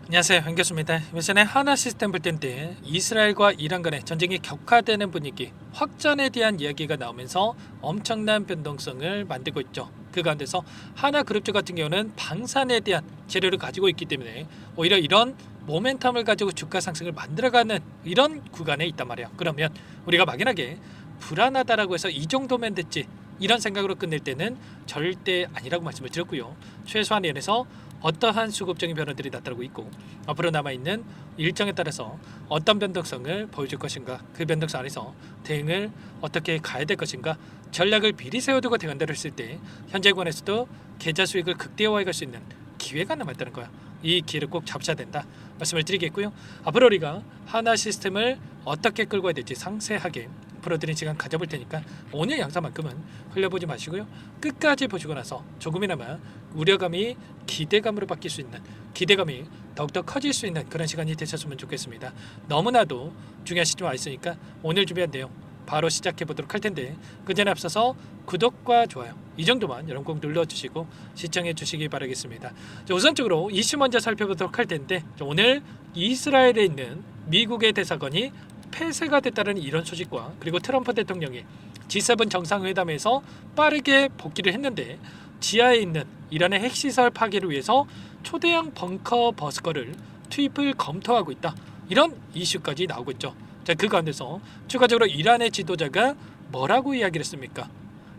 안녕하세요, 한교수입니다. 이번 시간에 하나 시스템 볼 텐데 이스라엘과 이란 간의 전쟁이 격화되는 분위기, 확전에 대한 이야기가 나오면서 엄청난 변동성을 만들고 있죠. 그 가운데서 하나 그룹주 같은 경우는 방산에 대한 재료를 가지고 있기 때문에 오히려 이런 모멘텀을 가지고 주가 상승을 만들어가는 이런 구간에 있단 말이에요. 그러면 우리가 막연하게 불안하다라고 해서 이 정도면 됐지 이런 생각으로 끝낼 때는 절대 아니라고 말씀을 드렸고요. 최소한 연에서 어떠한 수급적인 변화들이 나타나고 있고 앞으로 남아있는 일정에 따라서 어떤 변동성을 보여줄 것인가, 그 변동성 안에서 대응을 어떻게 가야 될 것인가, 전략을 미리 세워두고 대응한다고 했을 때 현재 관에서도 계좌 수익을 극대화해 갈 수 있는 기회가 남아있다는 거야. 이 기회를 꼭 잡으셔야 된다 말씀을 드리겠고요. 앞으로 우리가 하나 시스템을 어떻게 끌고 가야 될지 상세하게 풀어드린 시간 가져볼 테니까 오늘 영상만큼은 흘려보지 마시고요. 끝까지 보시고 나서 조금이나마 우려감이 기대감으로 바뀔 수 있는, 기대감이 더욱더 커질 수 있는 그런 시간이 되셨으면 좋겠습니다. 너무나도 중요한 시점에 와 있으니까 오늘 준비한 내용 바로 시작해 보도록 할 텐데 그 전에 앞서서 구독과 좋아요 이 정도만 여러분 꼭 눌러주시고 시청해 주시기 바라겠습니다. 우선적으로 이슈 먼저 살펴보도록 할 텐데 오늘 이스라엘에 있는 미국의 대사관이 폐쇄가 됐다는 이런 소식과 그리고 트럼프 대통령이 G7 정상회담에서 빠르게 복귀를 했는데 지하에 있는 이란의 핵시설 파괴를 위해서 초대형 벙커 버스커를 투입을 검토하고 있다. 이런 이슈까지 나오고 있죠. 자, 그 가운데서 추가적으로 이란의 지도자가 뭐라고 이야기를 했습니까?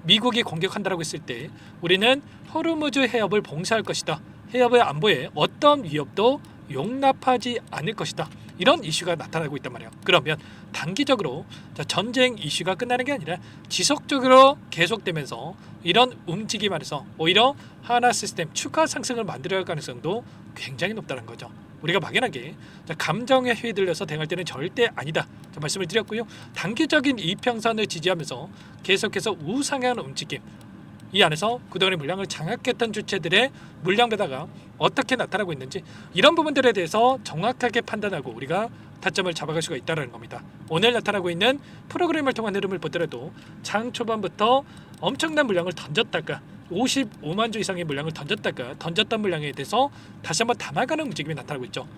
미국이 공격한다고 했을 때 우리는 호르무즈 해협을 봉쇄할 것이다. 해협의 안보에 어떤 위협도 용납하지 않을 것이다. 이런 이슈가 나타나고 있단 말이에요. 그러면 단기적으로 전쟁 이슈가 끝나는 게 아니라 지속적으로 계속되면서 이런 움직임 안에서 오히려 하나 시스템 추가 상승을 만들어갈 가능성도 굉장히 높다는 거죠. 우리가 막연하게 감정에 휘둘려서 대응할 때는 절대 아니다 말씀을 드렸고요. 단기적인 이평선을 지지하면서 계속해서 우상향하는 움직임, 이 안에서 그동안의 물량을 장악했던 주체들의 물량 배다가 어떻게 나타나고 있는지 이런 부분들에 대해서 정확하게 판단하고 우리가 타점을 잡아갈 수가 있다는 겁니다. 오늘 나타나고 있는 프로그램을 통한 흐름을 보더라도 장 초반부터 엄청난 물량을 던졌다가 55만 주 이상의 물량을 던졌던 물량에 대해서 다시 한번 담아가는 움직임이 나타나고 있죠.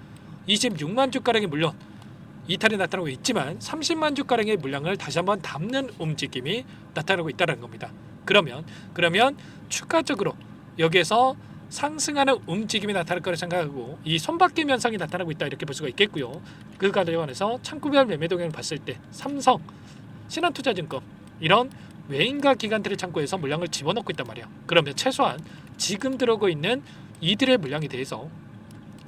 26만 주가량의 물론 이탈이 나타나고 있지만 30만 주가량의 물량을 다시 한번 담는 움직임이 나타나고 있다는 겁니다. 그러면 추가적으로 여기에서 상승하는 움직임이 나타날 거라 생각하고 이 손바뀜 현상이 나타나고 있다 이렇게 볼 수가 있겠고요. 그 관련해서 창구별 매매 동향을 봤을 때 삼성, 신한투자증권 이런 외인과 기관들의 창구에서 물량을 집어넣고 있단 말이에요. 그러면 최소한 지금 들어오고 있는 이들의 물량에 대해서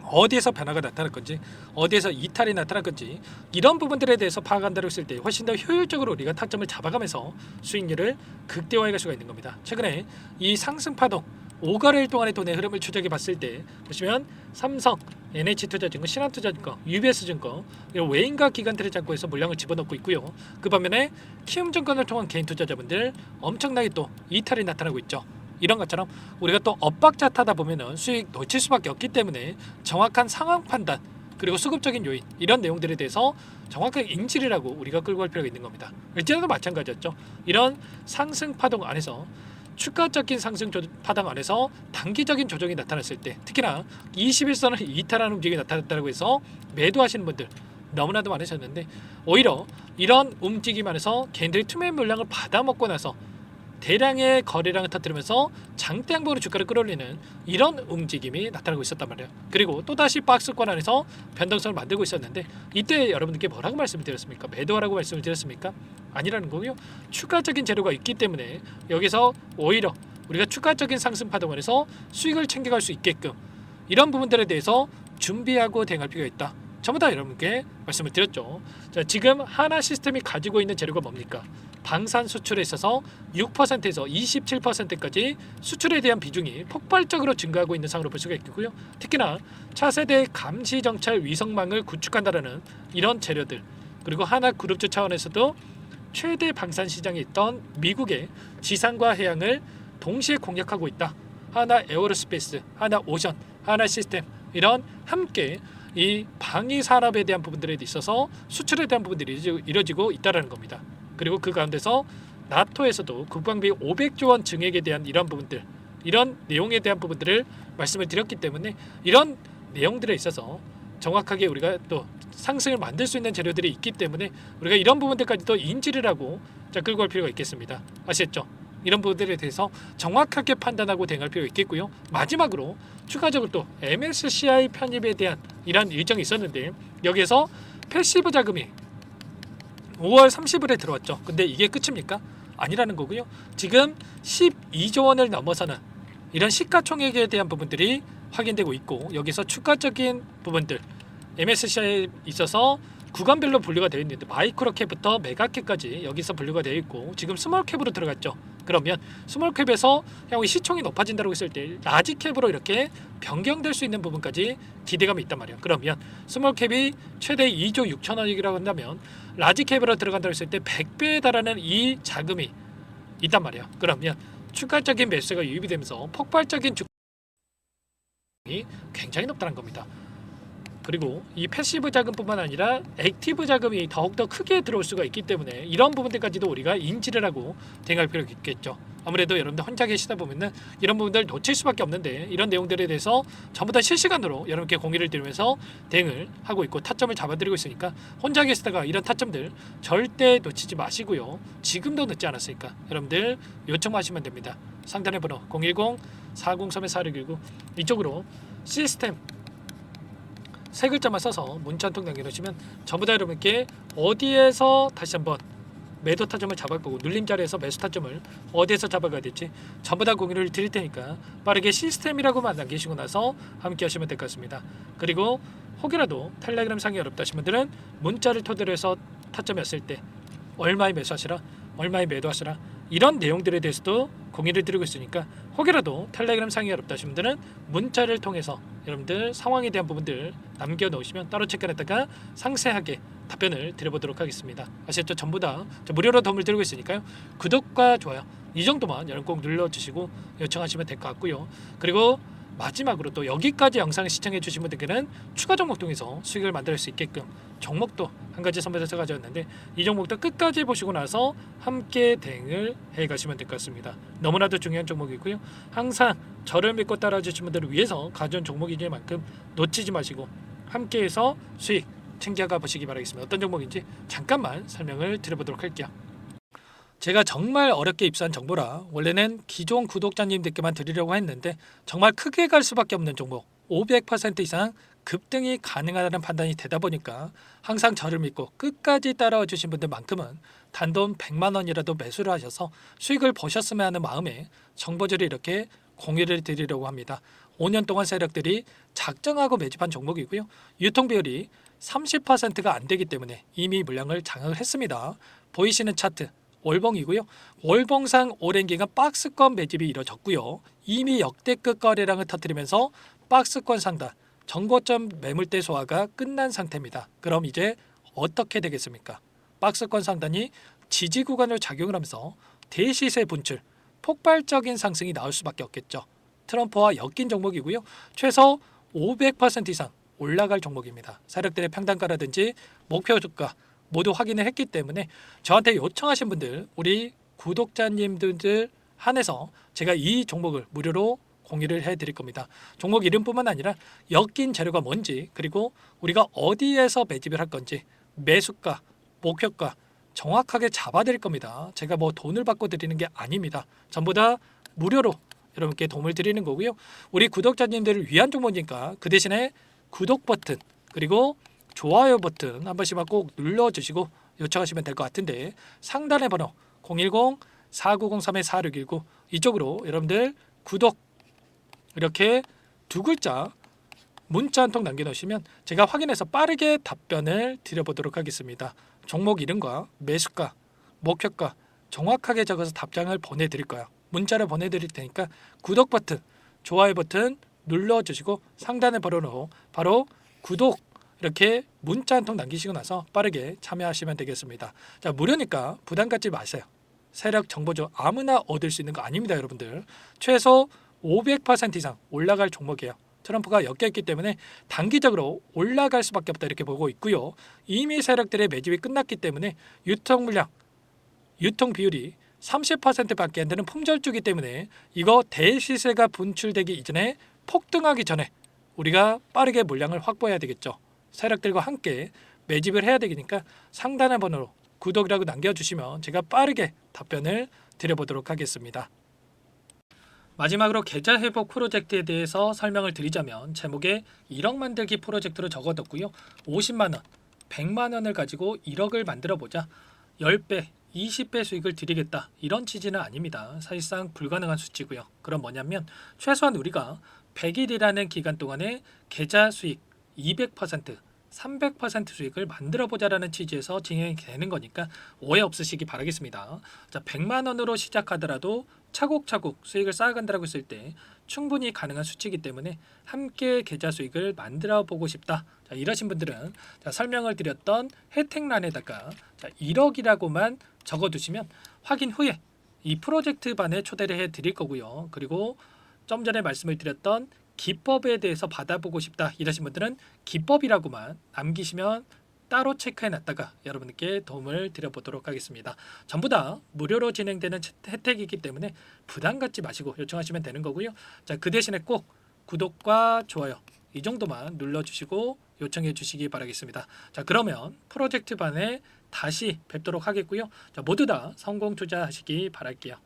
어디에서 변화가 나타날 건지, 어디에서 이탈이 나타날 건지 이런 부분들에 대해서 파악한다고 했을 때 훨씬 더 효율적으로 우리가 타점을 잡아가면서 수익률을 극대화해 갈 수가 있는 겁니다. 최근에 이 상승 파동 5거래일 동안의 돈의 흐름을 추적해 봤을 때 보시면 삼성, NH투자증권, 신한투자증권, UBS증권 이런 외인과 기관들의 창구에서 물량을 집어넣고 있고요. 그 반면에 키움증권을 통한 개인 투자자분들 엄청나게 또 이탈이 나타나고 있죠. 이런 것처럼 우리가 또 엇박자 타다 보면은 수익 놓칠 수밖에 없기 때문에 정확한 상황 판단 그리고 수급적인 요인 이런 내용들에 대해서 정확하게 인지를 하고 우리가 끌고 갈 필요가 있는 겁니다. 일전에도 마찬가지였죠. 이런 상승 파동 안에서 추가적인 상승 파동 안에서 단기적인 조정이 나타났을 때 특히나 21선을 이탈하는 움직임이 나타났다고 해서 매도하시는 분들 너무나도 많으셨는데 오히려 이런 움직임 안에서 개인들이 투매 물량을 받아먹고 나서 대량의 거래량을 터뜨리면서 장대양봉으로 주가를 끌어올리는 이런 움직임이 나타나고 있었단 말이에요. 그리고 또다시 박스권 안에서 변동성을 만들고 있었는데 이때 여러분들께 뭐라고 말씀을 드렸습니까? 매도하라고 말씀을 드렸습니까? 아니라는 거고요. 추가적인 재료가 있기 때문에 여기서 오히려 우리가 추가적인 상승 파동 안에서 수익을 챙겨갈 수 있게끔 이런 부분들에 대해서 준비하고 대응할 필요가 있다. 전부 다 여러분께 말씀을 드렸죠. 자, 지금 하나 시스템이 가지고 있는 재료가 뭡니까? 방산 수출에 있어서 6%에서 27%까지 수출에 대한 비중이 폭발적으로 증가하고 있는 상으로 볼 수가 있고요. 특히나 차세대 감시 정찰 위성망을 구축한다라는 이런 재료들 그리고 하나 그룹주 차원에서도 최대 방산 시장에 있던 미국의 지상과 해양을 동시에 공략하고 있다. 하나 에어로스페이스, 하나 오션, 하나 시스템 이런 함께 이 방위 산업에 대한 부분들에 있어서 수출에 대한 부분들이 이루어지고 있다는 겁니다. 그리고 그 가운데서 나토에서도 국방비 500조 원 증액에 대한 이런 부분들, 이런 내용에 대한 부분들을 말씀을 드렸기 때문에 이런 내용들에 있어서 정확하게 우리가 또 상승을 만들 수 있는 재료들이 있기 때문에 우리가 이런 부분들까지도 인지를 하고 끌고 갈 필요가 있겠습니다. 아시겠죠? 이런 부분들에 대해서 정확하게 판단하고 대응할 필요가 있겠고요. 마지막으로 추가적으로 또 MSCI 편입에 대한 이런 일정이 있었는데 여기에서 패시브 자금이 5월 30일에 들어왔죠. 근데 이게 끝입니까? 아니라는 거고요. 지금 12조 원을 넘어서는 이런 시가총액에 대한 부분들이 확인되고 있고 여기서 추가적인 부분들 MSCI에 있어서 구간별로 분류가 되어 있는데 마이크로캡부터 메가캡까지 여기서 분류가 되어 있고 지금 스몰캡으로 들어갔죠. 그러면 스몰캡에서 향후 시총이 높아진다고 했을 때 라지캡으로 이렇게 변경될 수 있는 부분까지 기대감이 있단 말이에요. 그러면 스몰캡이 최대 2조 6천억이라고 한다면 라지캡으로 들어간다고 했을 때 100배에 달하는 이 자금이 있단 말이에요. 그러면 추가적인 매수가 유입이 되면서 폭발적인 주가이 굉장히 높다는 겁니다. 그리고 이 패시브 자금뿐만 아니라 액티브 자금이 더욱더 크게 들어올 수가 있기 때문에 이런 부분들까지도 우리가 인지를 하고 대응할 필요가 있겠죠. 아무래도 여러분들 혼자 계시다 보면은 이런 부분들 놓칠 수밖에 없는데 이런 내용들에 대해서 전부 다 실시간으로 여러분께 공유를 드리면서 대응을 하고 있고 타점을 잡아드리고 있으니까 혼자 계시다가 이런 타점들 절대 놓치지 마시고요. 지금도 늦지 않았으니까 여러분들 요청하시면 됩니다. 상단의 번호 010-403-4619 이쪽으로 시스템 세 글자만 써서 문자 한 통 남겨놓으시면 전부 다 여러분께 어디에서 다시 한번 매도 타점을 잡을 거고 눌림 자리에서 매수 타점을 어디에서 잡아가야 될지 전부 다 공유를 드릴 테니까 빠르게 시스템이라고만 남기시고 나서 함께 하시면 될 것 같습니다. 그리고 혹여라도 텔레그램 상이 어렵다 하신 분들은 문자를 토대로 해서 타점이 왔을 때 얼마에 매수하시라 얼마에 매도하시라 이런 내용들에 대해서도 공유를 드리고 있으니까 혹여라도 텔레그램 상이 어렵다 하신 분들은 문자를 통해서 여러분들 상황에 대한 부분들 남겨놓으시면 따로 체크했다가 상세하게 답변을 드려보도록 하겠습니다. 아시겠죠? 전부 다 무료로 도움을 드리고 있으니까요. 구독과 좋아요 이 정도만 여러분 꼭 눌러주시고 요청하시면 될 것 같고요. 그리고 마지막으로 또 여기까지 영상을 시청해 주신 분들께는 추가 종목 통해서 수익을 만들 수 있게끔 종목도 한 가지 선별해서 가져왔는데 이 종목도 끝까지 보시고 나서 함께 대응을 해 가시면 될 것 같습니다. 너무나도 중요한 종목이고요. 항상 저를 믿고 따라 주신 분들을 위해서 가져온 종목이니만큼 놓치지 마시고 함께해서 수익 챙겨가 보시기 바라겠습니다. 어떤 종목인지 잠깐만 설명을 드려보도록 할게요. 제가 정말 어렵게 입수한 정보라 원래는 기존 구독자님들께만 드리려고 했는데 정말 크게 갈 수밖에 없는 종목 500% 이상 급등이 가능하다는 판단이 되다 보니까 항상 저를 믿고 끝까지 따라와 주신 분들만큼은 단돈 100만 원이라도 매수를 하셔서 수익을 보셨으면 하는 마음에 정보들을 이렇게 공유를 드리려고 합니다. 5년 동안 세력들이 작정하고 매집한 종목이고요. 유통 비율이 30%가 안 되기 때문에 이미 물량을 장악을 했습니다. 보이시는 차트 월봉이고요. 월봉상 오랜 기간 박스권 매집이 이뤄졌고요. 이미 역대급 거래량을 터뜨리면서 박스권 상단 정고점 매물대 소화가 끝난 상태입니다. 그럼 이제 어떻게 되겠습니까? 박스권 상단이 지지 구간을 작용을 하면서 대시세 분출, 폭발적인 상승이 나올 수밖에 없겠죠. 트럼프와 엮인 종목이고요. 최소 500% 이상 올라갈 종목입니다. 세력들의 평단가라든지 목표 주가 모두 확인을 했기 때문에 저한테 요청하신 분들 우리 구독자님들 한해서 제가 이 종목을 무료로 공유를 해드릴 겁니다. 종목 이름뿐만 아니라 엮인 재료가 뭔지 그리고 우리가 어디에서 매집을 할 건지 매수가, 목표가 정확하게 잡아드릴 겁니다. 제가 뭐 돈을 받고 드리는 게 아닙니다. 전부 다 무료로 여러분께 도움을 드리는 거고요. 우리 구독자님들을 위한 종목이니까 그 대신에 구독 버튼 그리고 좋아요 버튼 한 번씩만 꼭 눌러주시고 요청하시면 될 것 같은데 상단의 번호 010-4903-4619 이쪽으로 여러분들 구독 이렇게 두 글자 문자 한 통 남겨놓으시면 제가 확인해서 빠르게 답변을 드려보도록 하겠습니다. 종목 이름과 매수가, 목표가 정확하게 적어서 답장을 보내드릴 거예요. 문자를 보내드릴 테니까 구독 버튼, 좋아요 버튼 눌러주시고 상단의 번호로 바로 구독 이렇게 문자 한 통 남기시고 나서 빠르게 참여하시면 되겠습니다. 자, 무료니까 부담 갖지 마세요. 세력 정보죠. 아무나 얻을 수 있는 거 아닙니다, 여러분들. 최소 500% 이상 올라갈 종목이에요. 트럼프가 엮여있기 때문에 단기적으로 올라갈 수밖에 없다 이렇게 보고 있고요. 이미 세력들의 매집이 끝났기 때문에 유통 물량, 유통 비율이 30%밖에 안 되는 품절주기 때문에 이거 대시세가 분출되기 이전에 폭등하기 전에 우리가 빠르게 물량을 확보해야 되겠죠. 세력들과 함께 매집을 해야 되니까 상단의 번호로 구독이라고 남겨주시면 제가 빠르게 답변을 드려보도록 하겠습니다. 마지막으로 계좌 회복 프로젝트에 대해서 설명을 드리자면 제목에 1억 만들기 프로젝트로 적어뒀고요. 50만 원, 100만 원을 가지고 1억을 만들어 보자. 10배, 20배 수익을 드리겠다. 이런 취지는 아닙니다. 사실상 불가능한 수치고요. 그럼 뭐냐면 최소한 우리가 100일이라는 기간 동안에 계좌 수익 200%, 300% 수익을 만들어 보자라는 취지에서 진행이 되는 거니까 오해 없으시기 바라겠습니다. 자, 100만 원으로 시작하더라도 차곡차곡 수익을 쌓아간다고 했을 때 충분히 가능한 수치이기 때문에 함께 계좌 수익을 만들어 보고 싶다. 자, 이러신 분들은 설명을 드렸던 혜택란에다가 1억이라고만 적어두시면 확인 후에 이 프로젝트 반에 초대를 해 드릴 거고요. 그리고 좀 전에 말씀을 드렸던 기법에 대해서 받아보고 싶다 이러신 분들은 기법이라고만 남기시면 따로 체크해 놨다가 여러분께 도움을 드려보도록 하겠습니다. 전부 다 무료로 진행되는 혜택이기 때문에 부담 갖지 마시고 요청하시면 되는 거고요. 자, 그 대신에 꼭 구독과 좋아요 이 정도만 눌러주시고 요청해 주시기 바라겠습니다. 자, 그러면 프로젝트 반에 다시 뵙도록 하겠고요. 자, 모두 다 성공 투자하시기 바랄게요.